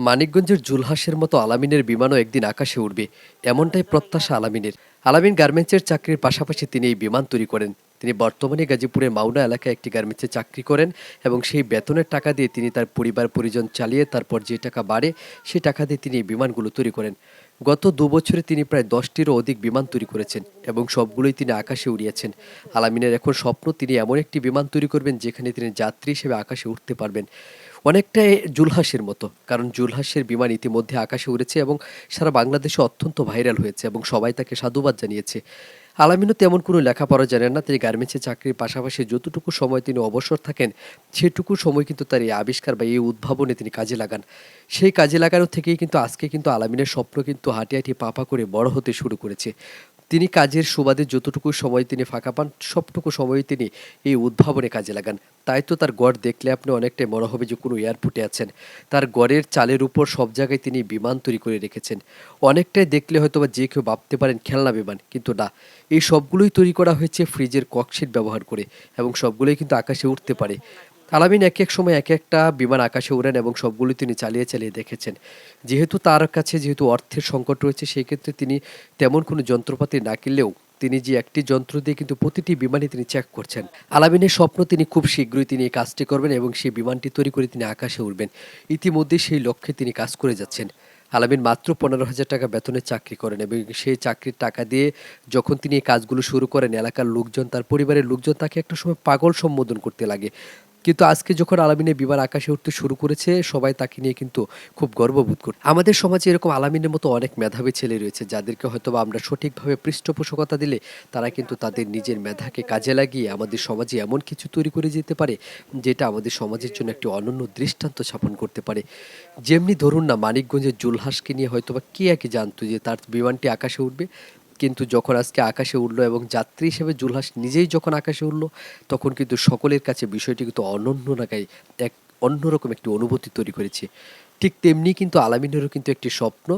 মানিকগঞ্জের জুলহাসের মতো আলামিনের বিমানও একদিন আকাশে উঠবে, এমনটাই প্রত্যাশা আলামিনের। আলামিন গার্মেন্টসের চাকরির পাশাপাশি তিনি এই বিমান তৈরি করেন। তিনি বর্তমানে গাজীপুরের মাওনা এলাকায় একটি গার্মেন্টসে চাকরি করেন এবং সেই বেতনের টাকা দিয়ে তিনি তার পরিবার পরিজন চালিয়ে তারপর যে টাকা বাড়ে সেই টাকা দিয়ে তিনি এই বিমানগুলো তৈরি করেন। গত ২ বছরে তিনি প্রায় ১০টিরও অধিক বিমান তৈরি করেছেন এবং সবগুলোই তিনি আকাশে উড়িয়েছেন। আলামিনের এখন স্বপ্ন তিনি এমন একটি বিমান তৈরি করবেন যেখানে তিনি যাত্রী হিসেবে আকাশে উঠতে পারবেন, অনেকটাই জুলহাসের মতো। কারণ জুলহাসের বিমান ইতিমধ্যে আকাশে উড়েছে এবং সারা বাংলাদেশে অত্যন্ত ভাইরাল হয়েছে এবং সবাই তাকে সাধুবাদ জানিয়েছে। আলামিনও তেমন কোনো লেখাপড়া জানেন না। তিনি গার্মেন্টসে চাকরির পাশাপাশি যতটুকু সময় তিনি অবসর থাকেন সেটুকু সময় কিন্তু তার এই আবিষ্কার বা এই উদ্ভাবনে তিনি কাজে লাগান। সেই কাজে লাগানো থেকেই কিন্তু আজকে কিন্তু আলামিনের স্বপ্ন কিন্তু হাঁটি হাঁটি পা পা করে বড় হতে শুরু করেছে। তিনি কাজের সুবাদে যতটুকু সময় তিনি ফাঁকা পান সবটুকু সময় তিনি এই উদ্ভাবনে কাজে লাগান। তাই তো তার গড় দেখলে আপনি অনেকটাই মনে হবে যে কোনো এয়ারপোর্টে আছেন। তার গড়ের চালের উপর সব জায়গায় তিনি বিমান তৈরি করে রেখেছেন। অনেকটাই দেখলে হয়তোবা যে কেউ ভাবতে পারেন খেলনা বিমান, কিন্তু না। এই সবগুলোই তৈরি করা হয়েছে ফ্রিজের ককশিট ব্যবহার করে এবং সবগুলোই কিন্তু আকাশে উঠতে পারে। আলামিন এক এক সময় এক একটা বিমান আকাশে ওড়েন এবং সবগুলো তিনি চালিয়ে চালিয়ে দেখেছেন। যেহেতু তার কাছে যেহেতু অর্থের সংকট রয়েছে সেই ক্ষেত্রে তিনি তেমন কোনো যন্ত্রপাতি না কিনলেও তিনি যে একটি যন্ত্র দিয়ে কিন্তু প্রতিটি বিমানই তিনি চেক করছেন। আলামিনের স্বপ্ন তিনি খুব শীঘ্রই তিনি এই কাজটি করবেন এবং সেই বিমানটি তৈরি করে তিনি আকাশে উড়বেন। ইতিমধ্যেই সেই লক্ষ্যে তিনি কাজ করে যাচ্ছেন। আলামিন মাত্র ১৫,০০০ টাকা বেতনের চাকরি করেন এবং সেই চাকরির টাকা দিয়ে যখন তিনি এই কাজগুলো শুরু করেন এলাকার লোকজন, তার পরিবারের লোকজন তাকে একটা সময় পাগল সম্বোধন করতে লাগে। কিন্তু আজকে যখন আলামিনের বিমান আকাশে উঠতে শুরু করেছে সবাই তাকে নিয়ে কিন্তু খুব গর্ববোধ করে। আমাদের সমাজে এরকম আলামিনের মতো অনেক মেধাবী ছেলে রয়েছে যাদেরকে হয়তোবা আমরা সঠিকভাবে পৃষ্ঠপোষকতা দিলে তারা কিন্তু তাদের নিজের মেধাকে কাজে লাগিয়ে আমাদের সমাজে এমন কিছু তৈরি করে যেতে পারে যেটা আমাদের সমাজের জন্য একটি অনন্য দৃষ্টান্ত স্থাপন করতে পারে। যেমনি ধরুন না, মানিকগঞ্জের জুলহাসকে নিয়ে হয়তোবা কে আগে জানতো যে তার বিমানটি আকাশে উঠবে, কিন্তু যখন আজকে আকাশে উড়লো এবং যাত্রী হিসেবে জুলহাস নিজেই যখন আকাশে উড়লো তখন কিন্তু সকলের কাছে বিষয়টি কিন্তু অনন্য নাগায় এক অন্যরকম একটি অনুভূতি তৈরি করেছে। ঠিক তেমনি কিন্তু আলামিনেরও কিন্তু একটি স্বপ্ন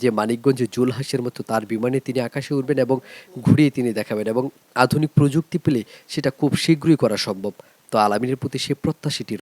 যে মানিকগঞ্জে জুলহাসের মতো তার বিমানে তিনি আকাশে উঠবেন এবং ঘুরিয়ে তিনি দেখাবেন এবং আধুনিক প্রযুক্তি পেলে সেটা খুব শীঘ্রই করা সম্ভব। তো আলামিনের প্রতি সে প্রত্যাশাটি